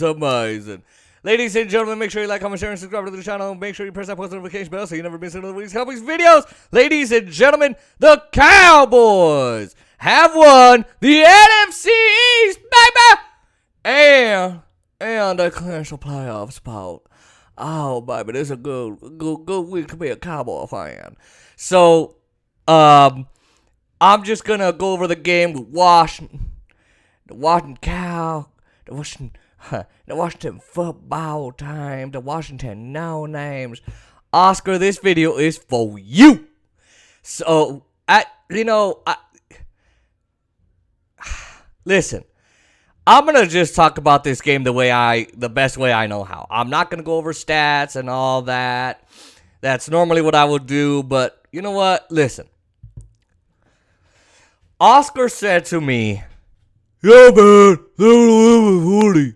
was amazing. Ladies and gentlemen, make sure you like, comment, share, and subscribe to the channel. Make sure you press that post notification bell so you never miss another week's Cowboys videos. Ladies and gentlemen, the Cowboys have won the NFC East, baby! And they clinched the playoff spot. Oh, baby, this is a good week to be a Cowboy fan. So, I'm just gonna go over the game with Washington football team, the Washington no names. Oscar, this video is for you. So, listen. I'm gonna just talk about this game the best way I know how. I'm not gonna go over stats and all that. That's normally what I would do, but you know what? Listen. Oscar said to me, "Yeah, man, they would win 40."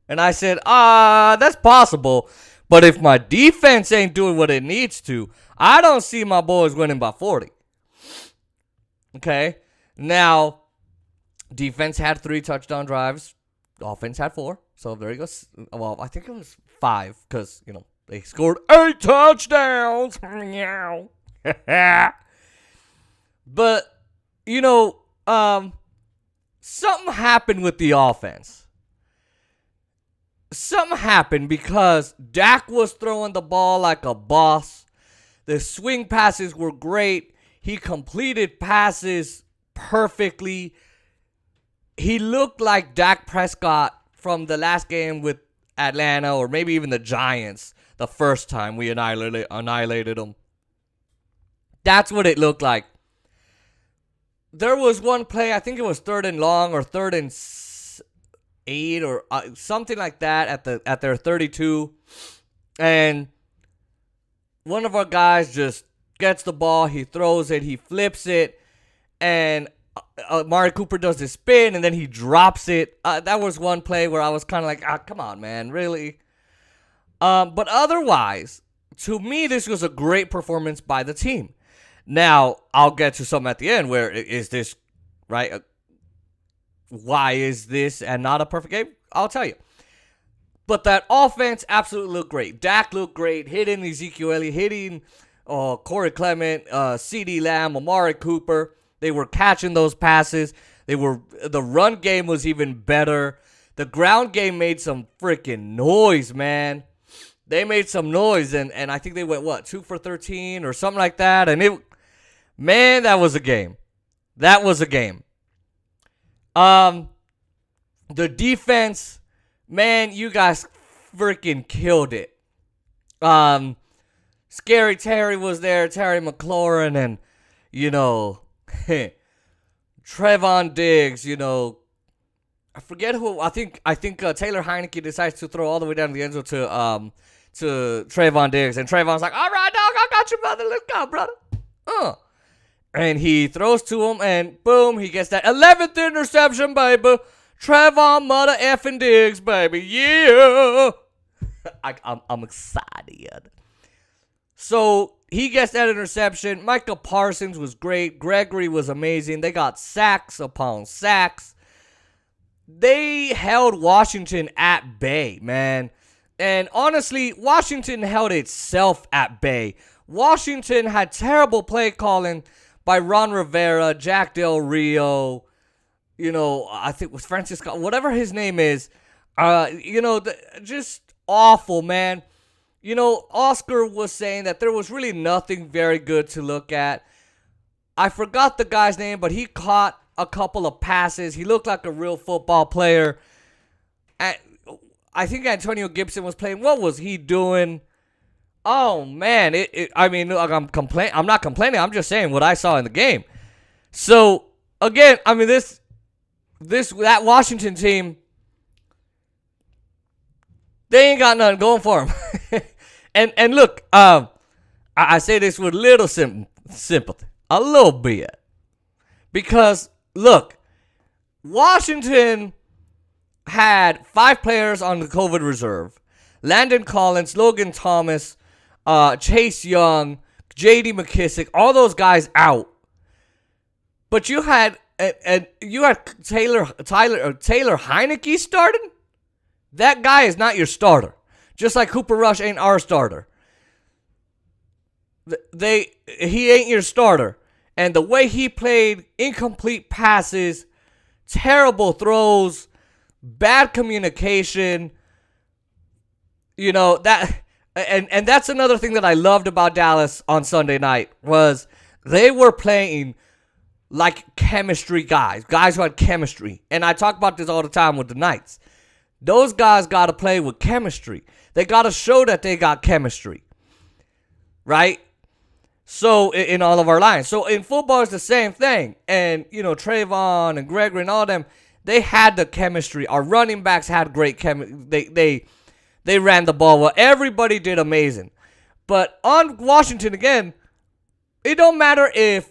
And I said, that's possible. But if my defense ain't doing what it needs to, I don't see my boys winning by 40. Okay? Now, defense had 3 touchdown drives. Offense had 4. So there you go. Well, I think it was 5 because, they scored 8 touchdowns. But, something happened with the offense. Something happened because Dak was throwing the ball like a boss. The swing passes were great. He completed passes perfectly. He looked like Dak Prescott from the last game with Atlanta, or maybe even the Giants, the first time we annihilated them. That's what it looked like. There was one play, I think it was 3rd and long or 3rd and 8 or something like that at their 32, and one of our guys just gets the ball, he throws it, he flips it, and Amari Cooper does his spin, and then he drops it. That was one play where I was kind of like, come on, man, really? But otherwise, to me, this was a great performance by the team. Now, I'll get to something at the end where is this, right? Why is this and not a perfect game? I'll tell you. But that offense absolutely looked great. Dak looked great, hitting Ezekiel Elliott, hitting Corey Clement, CeeDee Lamb, Amari Cooper. They were catching those passes. The run game was even better. The ground game made some freaking noise, man. They made some noise, and I think they went, 2 for 13 or something like that. And that was a game. That was a game. The defense, man, you guys freaking killed it. Scary Terry was there, Terry McLaurin, and, Trevon Diggs, I forget who, I think Taylor Heineke decides to throw all the way down the end zone to Trevon Diggs, and Trevon's like, all right, dog, I got you, brother, let's go, brother. And he throws to him, and boom, he gets that 11th interception, baby. Trevon mother effing Diggs, baby. Yeah. I'm excited. So he gets that interception. Micah Parsons was great. Gregory was amazing. They got sacks upon sacks. They held Washington at bay, man. And honestly, Washington held itself at bay. Washington had terrible play calling by Ron Rivera, Jack Del Rio, I think it was Francisco, whatever his name is, just awful, man. Oscar was saying that there was really nothing very good to look at. I forgot the guy's name, but he caught a couple of passes. He looked like a real football player. I think Antonio Gibson was playing. What was he doing? Oh, man. I'm not complaining. I'm just saying what I saw in the game. So, again, that Washington team, they ain't got nothing going for them. and look, I say this with little sympathy. A little bit. Because, look, Washington had 5 players on the COVID reserve. Landon Collins, Logan Thomas, Chase Young, J.D. McKissick, all those guys out. But you had Taylor Heineke starting? That guy is not your starter. Just like Cooper Rush ain't our starter. He ain't your starter. And the way he played, incomplete passes, terrible throws, bad communication, that and that's another thing that I loved about Dallas on Sunday night was they were playing like chemistry guys who had chemistry. And I talk about this all the time with the Knights. Those guys got to play with chemistry. They got to show that they got chemistry. Right? So, in all of our lines. So, in football, it's the same thing. And, Trayvon and Gregory and all them, they had the chemistry. Our running backs had great chemistry. They ran the ball well. Everybody did amazing. But on Washington, again, it don't matter if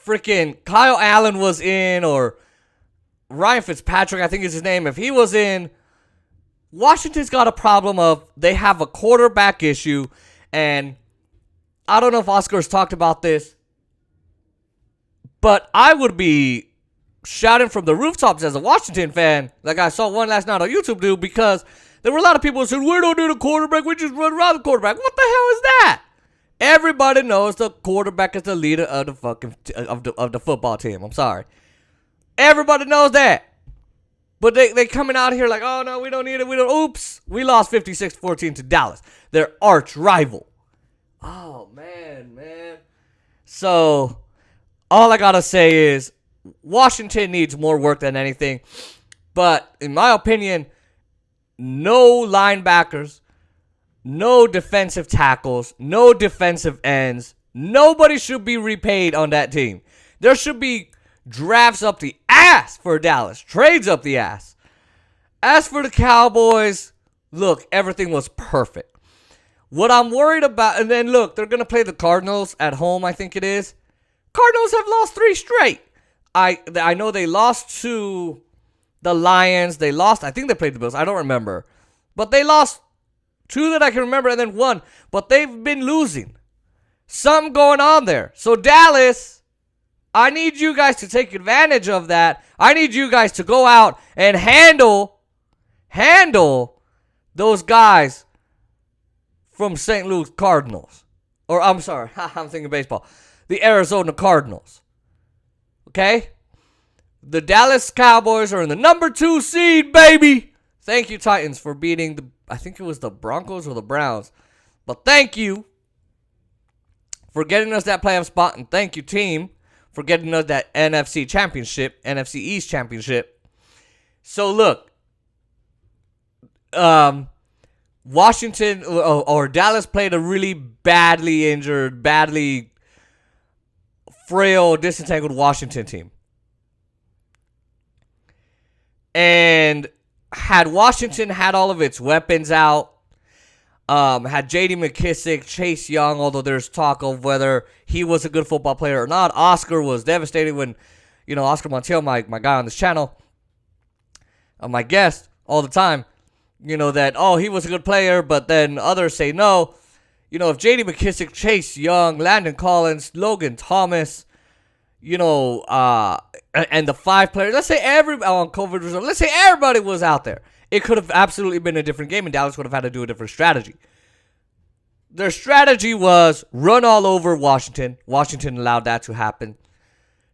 freaking Kyle Allen was in or Ryan Fitzpatrick, I think is his name. If he was in, Washington's got a problem of they have a quarterback issue. And I don't know if Oscar's talked about this, but I would be shouting from the rooftops as a Washington fan, like I saw one last night on YouTube do, because there were a lot of people who said, we don't need a quarterback, we just run around the quarterback. What the hell is that? Everybody knows the quarterback is the leader of the fucking of the football team. I'm sorry. Everybody knows that. But they coming out here like, oh no, we don't need it. Oops. We lost 56-14 to Dallas, their arch rival. Oh man. So all I gotta say is Washington needs more work than anything. But in my opinion, no linebackers, no defensive tackles, no defensive ends. Nobody should be repaid on that team. There should be drafts up the ass for Dallas. Trades up the ass. As for the Cowboys, look, everything was perfect. What I'm worried about, and then look, they're going to play the Cardinals at home, I think it is. Cardinals have lost 3 straight. I know they lost to the Lions. I think they played the Bills. I don't remember. But they lost 2 that I can remember and then 1. But they've been losing. Something going on there. So Dallas, I need you guys to take advantage of that. I need you guys to go out and handle those guys from St. Louis Cardinals. Or I'm sorry, I'm thinking baseball. The Arizona Cardinals. Okay? The Dallas Cowboys are in the number 2 seed, baby. Thank you, Titans, for beating I think it was the Broncos or the Browns. But thank you for getting us that playoff spot. And thank you, team, for getting us that NFC championship, NFC East championship. So, look. Washington or Dallas played a really badly injured, badly frail, disentangled Washington team. And had Washington had all of its weapons out, had J.D. McKissick, Chase Young, although there's talk of whether he was a good football player or not. Oscar was devastated when, Oscar Montiel, my guy on this channel, my guest all the time, that, he was a good player, but then others say no. If J.D. McKissick, Chase Young, Landon Collins, Logan Thomas, and the 5 players, let's say on COVID reserve, let's say everybody was out there. It could have absolutely been a different game, and Dallas would have had to do a different strategy. Their strategy was run all over Washington. Washington allowed that to happen.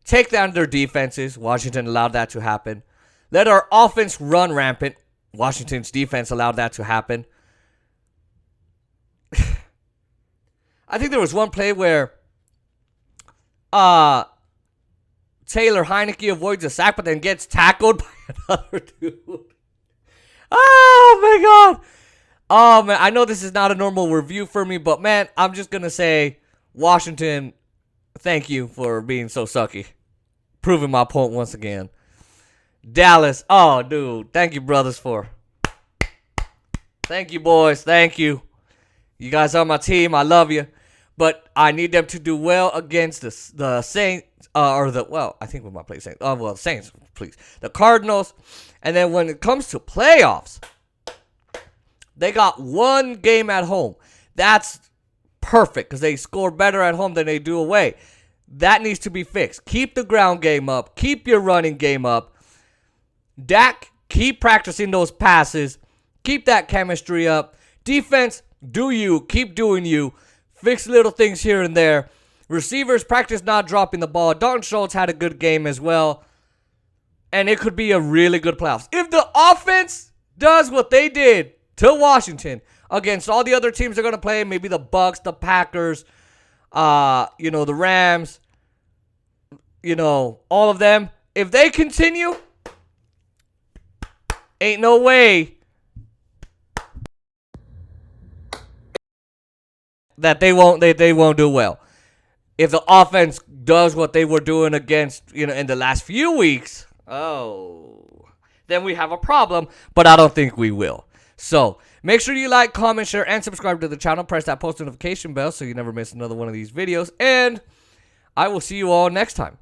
Take down their defenses. Washington allowed that to happen. Let our offense run rampant. Washington's defense allowed that to happen. I think there was one play where Taylor Heineke avoids a sack, but then gets tackled by another dude. Oh, my God. Oh, man, I know this is not a normal review for me, but, man, I'm just going to say, Washington, thank you for being so sucky. Proving my point once again. Dallas, oh, dude, thank you, brothers, thank you, boys, thank you. You guys are my team, I love you. But I need them to do well against the Saints, I think we might play Saints. Saints, please. The Cardinals. And then when it comes to playoffs, they got 1 game at home. That's perfect because they score better at home than they do away. That needs to be fixed. Keep the ground game up. Keep your running game up. Dak Keep practicing those passes. Keep that chemistry up. Defense, do you. Keep doing you. Fix little things here and there. Receivers, practice not dropping the ball. Dalton Schultz had a good game as well. And it could be a really good playoffs. If the offense does what they did to Washington against all the other teams they're going to play, maybe the Bucs, the Packers, the Rams, all of them. If they continue, ain't no way that they won't do well. If the offense does what they were doing against, in the last few weeks, then we have a problem, but I don't think we will. So, make sure you like, comment, share, and subscribe to the channel. Press that post notification bell so you never miss another one of these videos, and I will see you all next time.